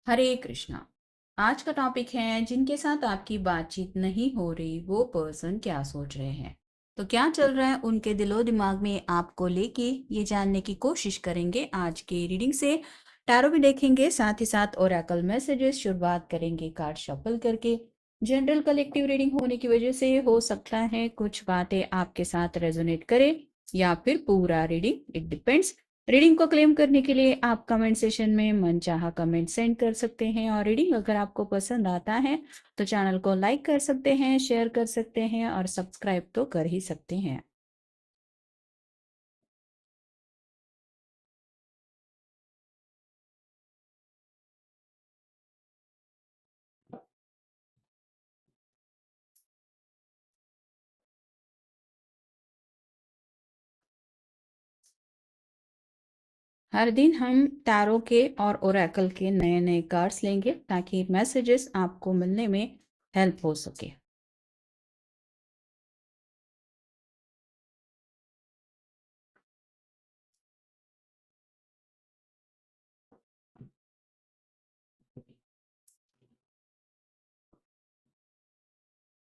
हरे कृष्णा। आज का टॉपिक है जिनके साथ आपकी बातचीत नहीं हो रही वो पर्सन क्या सोच रहे हैं। तो क्या चल रहा है उनके दिलो दिमाग में आपको लेके, ये जानने की कोशिश करेंगे आज की रीडिंग से। टैरो भी देखेंगे, साथ ही साथ ओरेकल मैसेजेस शुरुआत करेंगे कार्ड शफल करके। जनरल कलेक्टिव रीडिंग होने की वजह से हो सकता है कुछ बातें आपके साथ रेजोनेट करे या फिर पूरा रीडिंग, इट डिपेंड्स। रीडिंग को क्लेम करने के लिए आप कमेंट सेशन में मनचाहा कमेंट सेंड कर सकते हैं, और रीडिंग अगर आपको पसंद आता है तो चैनल को लाइक कर सकते हैं, शेयर कर सकते हैं और सब्सक्राइब तो कर ही सकते हैं। हर दिन हम टैरो के और ओरेकल के नए नए कार्ड्स लेंगे ताकि मैसेजेस आपको मिलने में हेल्प हो सके।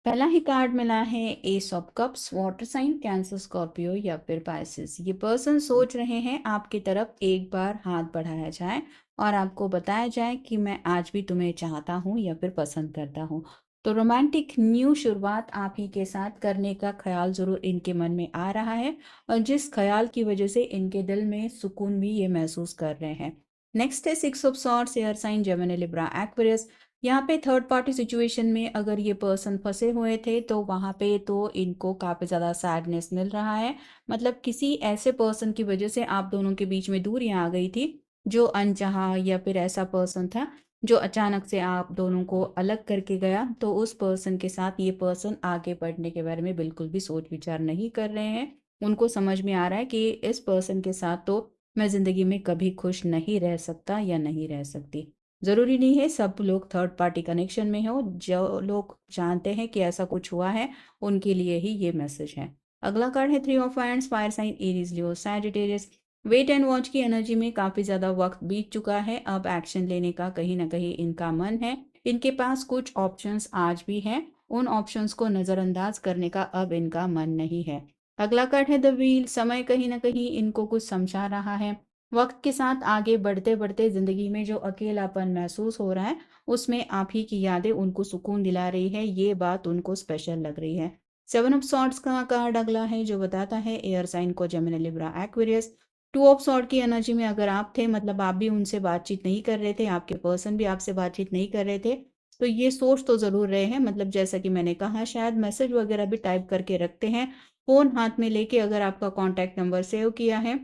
पहला ही कार्ड मिला है ace of cups, water sign, Cancer, Scorpio या फिर पाइसिस। ये पर्सन सोच रहे हैं आपकी तरफ एक बार हाथ बढ़ाया जाए और आपको बताया जाए कि मैं आज भी तुम्हें चाहता हूँ या फिर पसंद करता हूँ। तो रोमांटिक न्यू शुरुआत आप ही के साथ करने का ख्याल जरूर इनके मन में आ रहा है, और जिस ख्याल की वजह से इनके दिल में सुकून भी ये महसूस कर रहे हैं। नेक्स्ट है six of swords, air sign, Gemini, Libra, Aquarius. यहाँ पे थर्ड पार्टी सिचुएशन में अगर ये पर्सन फंसे हुए थे तो वहाँ पे तो इनको काफ़ी ज़्यादा सैडनेस मिल रहा है। मतलब किसी ऐसे पर्सन की वजह से आप दोनों के बीच में दूरियां आ गई थी, जो अनचाहा या फिर ऐसा पर्सन था जो अचानक से आप दोनों को अलग करके गया। तो उस पर्सन के साथ ये पर्सन आगे बढ़ने के बारे में बिल्कुल भी सोच विचार नहीं कर रहे हैं। उनको समझ में आ रहा है कि इस पर्सन के साथ तो मैं ज़िंदगी में कभी खुश नहीं रह सकता या नहीं रह सकती। ज़रूरी नहीं है सब लोग थर्ड पार्टी कनेक्शन में हो, जो लोग जानते हैं कि ऐसा कुछ हुआ है उनके लिए ही ये मैसेज है। अगला कार्ड है three of wands, fire sign, Aries, Leo, Sagittarius. Wait and watch की एनर्जी में काफ़ी ज़्यादा वक्त बीत चुका है, अब एक्शन लेने का कहीं ना कहीं इनका मन है। इनके पास कुछ ऑप्शंस आज भी हैं, उन ऑप्शंस को नज़रअंदाज करने का अब इनका मन नहीं है। अगला कार्ड है द व्हील, समय कहीं ना कहीं इनको कुछ समझा रहा है। वक्त के साथ आगे बढ़ते बढ़ते ज़िंदगी में जो अकेलापन महसूस हो रहा है, उसमें आप ही की यादें उनको सुकून दिला रही है, ये बात उनको स्पेशल लग रही है। सेवन ऑफ सॉर्ड्स का कार्ड अगला है जो बताता है एयर साइन को, Gemini, Libra, Aquarius. Two of sword की एनर्जी में अगर आप थे, मतलब आप भी उनसे बातचीत नहीं कर रहे थे, आपके पर्सन भी आपसे बातचीत नहीं कर रहे थे, तो ये सोच तो ज़रूर रहे हैं। मतलब जैसा कि मैंने कहा, शायद मैसेज वगैरह भी टाइप करके रखते हैं। फ़ोन हाथ में लेके अगर आपका कॉन्टैक्ट नंबर सेव किया है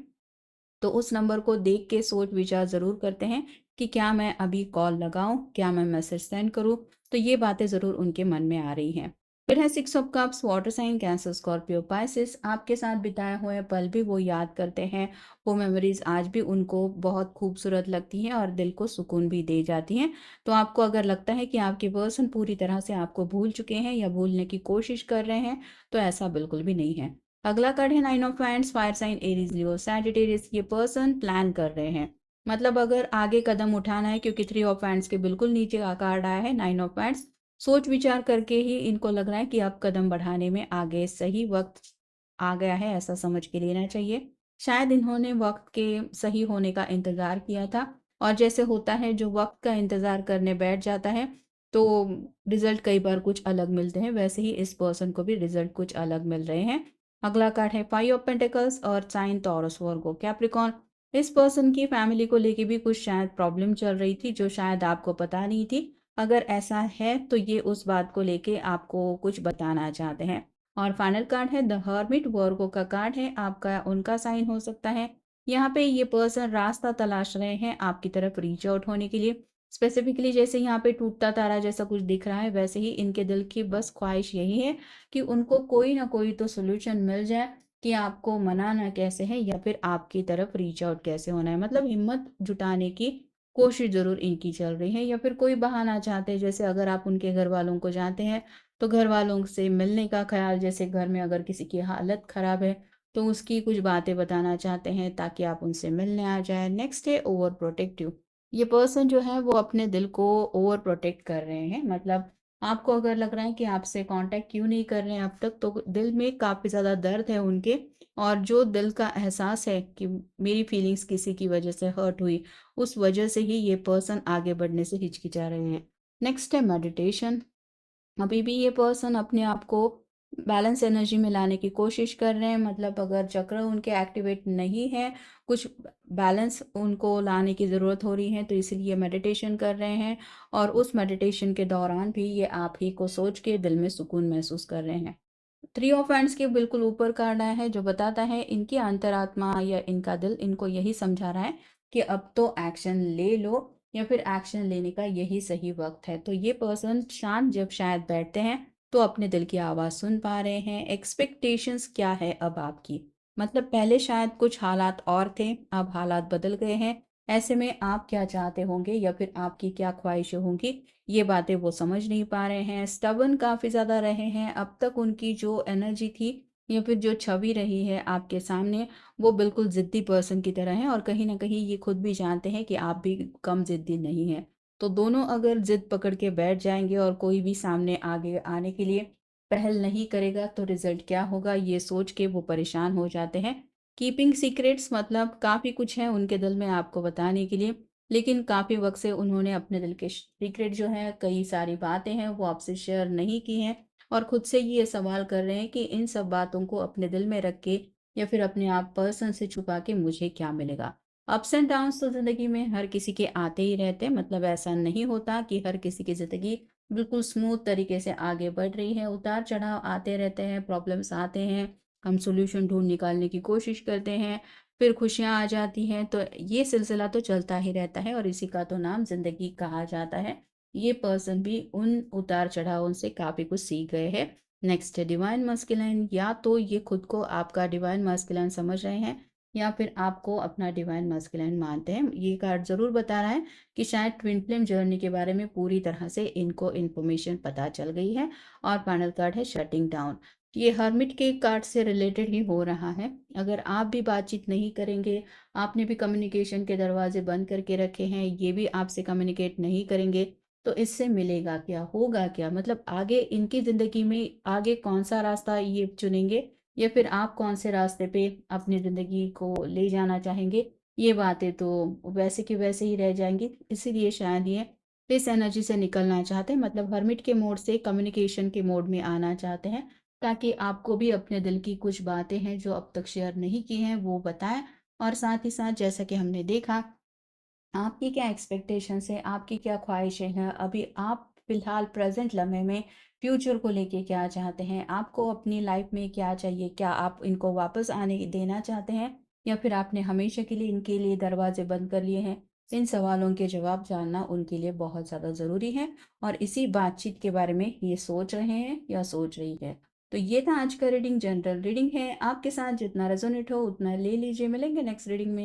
तो उस नंबर को देख के सोच विचार ज़रूर करते हैं कि क्या मैं अभी कॉल लगाऊं, क्या मैं मैसेज सेंड करूं। तो ये बातें ज़रूर उनके मन में आ रही हैं। फिर है six of cups, water sign, Cancer, Scorpio, Pisces. आपके साथ बिताए हुए पल भी वो याद करते हैं, वो मेमोरीज आज भी उनको बहुत खूबसूरत लगती हैं और दिल को सुकून भी दे जाती हैं। तो आपको अगर लगता है कि आपके पर्सन पूरी तरह से आपको भूल चुके हैं या भूलने की कोशिश कर रहे हैं, तो ऐसा बिल्कुल भी नहीं है। अगला कार्ड है nine of wands, fire sign, Aries, Leo, Sagittarius. ये पर्सन प्लान कर रहे हैं, मतलब अगर आगे कदम उठाना है, क्योंकि थ्री ऑफ वांड्स के बिल्कुल नीचे का कार्ड आया है नाइन ऑफ वांड्स। सोच विचार करके ही इनको लग रहा है कि अब कदम बढ़ाने में आगे सही वक्त आ गया है, ऐसा समझ के लेना चाहिए। शायद इन्होंने वक्त के सही होने का इंतज़ार किया था, और जैसे होता है जो वक्त का इंतज़ार करने बैठ जाता है तो रिजल्ट कई बार कुछ अलग मिलते हैं, वैसे ही इस पर्सन को भी रिजल्ट कुछ अलग मिल रहे हैं। अगला कार्ड है फाइव ऑफ पेंटिकल्स और साइन टॉरस, वर्गो, कैप्रिकॉर्न। इस पर्सन की फैमिली को लेके भी कुछ शायद प्रॉब्लम चल रही थी जो शायद आपको पता नहीं थी। अगर ऐसा है तो ये उस बात को लेके आपको कुछ बताना चाहते हैं। और फाइनल कार्ड है द हर्मिट, वर्गो का कार्ड है, आपका उनका साइन हो सकता है। यहाँ पे ये पर्सन रास्ता तलाश रहे हैं आपकी तरफ रीच आउट होने के लिए। स्पेसिफिकली जैसे यहाँ पे टूटता तारा जैसा कुछ दिख रहा है, वैसे ही इनके दिल की बस ख्वाहिश यही है कि उनको कोई ना कोई तो सोल्यूशन मिल जाए कि आपको मनाना कैसे है या फिर आपकी तरफ रीच आउट कैसे होना है। मतलब हिम्मत जुटाने की कोशिश जरूर इनकी चल रही है, या फिर कोई बहाना चाहते हैं। जैसे अगर आप उनके घर वालों को जानते हैं तो घर वालों से मिलने का ख्याल, जैसे घर में अगर किसी की हालत खराब है तो उसकी कुछ बातें बताना चाहते हैं ताकि आप उनसे मिलने आ जाए। नेक्स्ट है ओवर प्रोटेक्टिव। ये पर्सन जो है वो अपने दिल को ओवर प्रोटेक्ट कर रहे हैं। मतलब आपको अगर लग रहा है कि आपसे कांटेक्ट क्यों नहीं कर रहे हैं अब तक, तो दिल में काफ़ी ज़्यादा दर्द है उनके। और जो दिल का एहसास है कि मेरी फीलिंग्स किसी की वजह से हर्ट हुई, उस वजह से ही ये पर्सन आगे बढ़ने से हिचकिचा रहे हैं। नेक्स्ट है मेडिटेशन। अभी भी ये पर्सन अपने आप को बैलेंस एनर्जी में लाने की कोशिश कर रहे हैं। मतलब अगर चक्र उनके एक्टिवेट नहीं है, कुछ बैलेंस उनको लाने की ज़रूरत हो रही है, तो इसीलिए मेडिटेशन कर रहे हैं। और उस मेडिटेशन के दौरान भी ये आप ही को सोच के दिल में सुकून महसूस कर रहे हैं। थ्री ऑफ हैंड्स के बिल्कुल ऊपर कार्ड आया है, जो बताता है इनकी अंतरात्मा या इनका दिल इनको यही समझा रहा है कि अब तो एक्शन ले लो, या फिर एक्शन लेने का यही सही वक्त है। तो ये पर्सन शांत जब शायद बैठते हैं, तो अपने दिल की आवाज़ सुन पा रहे हैं। एक्सपेक्टेशंस क्या है अब आपकी? मतलब पहले शायद कुछ हालात और थे, अब हालात बदल गए हैं। ऐसे में आप क्या चाहते होंगे या फिर आपकी क्या ख्वाहिशें होंगी, ये बातें वो समझ नहीं पा रहे हैं। स्टबर्न काफ़ी ज़्यादा रहे हैं। अब तक उनकी जो एनर्जी थी या फिर जो छवि रही है आपके सामने, वो बिल्कुल ज़िद्दी पर्सन की तरह है। और कहीं न कहीं ये खुद भी जानते हैं कि आप भी कम ज़िद्दी नहीं हैं। तो दोनों अगर ज़िद पकड़ के बैठ जाएँगे और कोई भी सामने आगे आने के लिए पहल नहीं करेगा, तो रिज़ल्ट क्या होगा, ये सोच के वो परेशान हो जाते हैं। कीपिंग सीक्रेट्स, मतलब काफ़ी कुछ है उनके दिल में आपको बताने के लिए, लेकिन काफ़ी वक़्त से उन्होंने अपने दिल के सीक्रेट जो हैं, कई सारी बातें हैं, वो आपसे शेयर नहीं की हैं। और खुद से ही ये सवाल कर रहे हैं कि इन सब बातों को अपने दिल में रख के या फिर अपने आप पर्सन से छुपा के मुझे क्या मिलेगा। अप्स एंड डाउन्स तो ज़िंदगी में हर किसी के आते ही रहते हैं। मतलब ऐसा नहीं होता कि हर किसी की ज़िंदगी बिल्कुल स्मूथ तरीके से आगे बढ़ रही है। उतार चढ़ाव आते रहते हैं, प्रॉब्लम्स आते हैं, हम सॉल्यूशन ढूंढ निकालने की कोशिश करते हैं, फिर खुशियाँ आ जाती हैं। तो ये सिलसिला तो चलता ही रहता है और इसी का तो नाम ज़िंदगी कहा जाता है। ये पर्सन भी उन उतार चढ़ावों से काफ़ी कुछ सीख गए हैं। नेक्स्ट है डिवाइन मस्कुलिन। या तो ये खुद को आपका डिवाइन मस्कुलिन समझ रहे हैं, या फिर आपको अपना डिवाइन मस्कुलिन मानते हैं। ये कार्ड ज़रूर बता रहा है कि शायद ट्विन फ्लेम जर्नी के बारे में पूरी तरह से इनको इन्फॉर्मेशन पता चल गई है। और फाइनल कार्ड है शटिंग डाउन। ये हर्मिट के कार्ड से रिलेटेड ही हो रहा है। अगर आप भी बातचीत नहीं करेंगे, आपने भी कम्युनिकेशन के दरवाजे बंद करके रखे हैं, ये भी आपसे कम्युनिकेट नहीं करेंगे, तो इससे मिलेगा क्या, होगा क्या? मतलब आगे इनकी ज़िंदगी में आगे कौन-सा रास्ता ये चुनेंगे, या फिर आप कौन से रास्ते पे अपनी ज़िंदगी को ले जाना चाहेंगे, ये बातें तो वैसे की वैसे ही रह जाएँगी। इसीलिए शायद ये इस एनर्जी से निकलना चाहते हैं। मतलब हर्मिट के मोड से कम्युनिकेशन के मोड में आना चाहते हैं, ताकि आपको भी अपने दिल की कुछ बातें हैं जो अब तक शेयर नहीं की हैं, वो बताएँ। और साथ ही साथ जैसा कि हमने देखा, आपकी क्या एक्सपेक्टेशंस है, आपकी क्या ख्वाहिशें हैं, अभी आप फ़िलहाल प्रेज़ेंट लम्हे में फ्यूचर को लेके क्या चाहते हैं, आपको अपनी लाइफ़ में क्या चाहिए? क्या आप इनको वापस आने देना चाहते हैं, या फिर आपने हमेशा के लिए इनके लिए दरवाज़े बंद कर लिए हैं? इन सवालों के जवाब जानना उनके लिए बहुत ज़्यादा ज़रूरी है, और इसी बातचीत के बारे में ये सोच रहे हैं या सोच रही है। तो ये था आज का रीडिंग, जनरल रीडिंग है। आपके साथ जितना रेज़ोनेट हो उतना ले लीजिए। मिलेंगे नेक्स्ट रीडिंग में।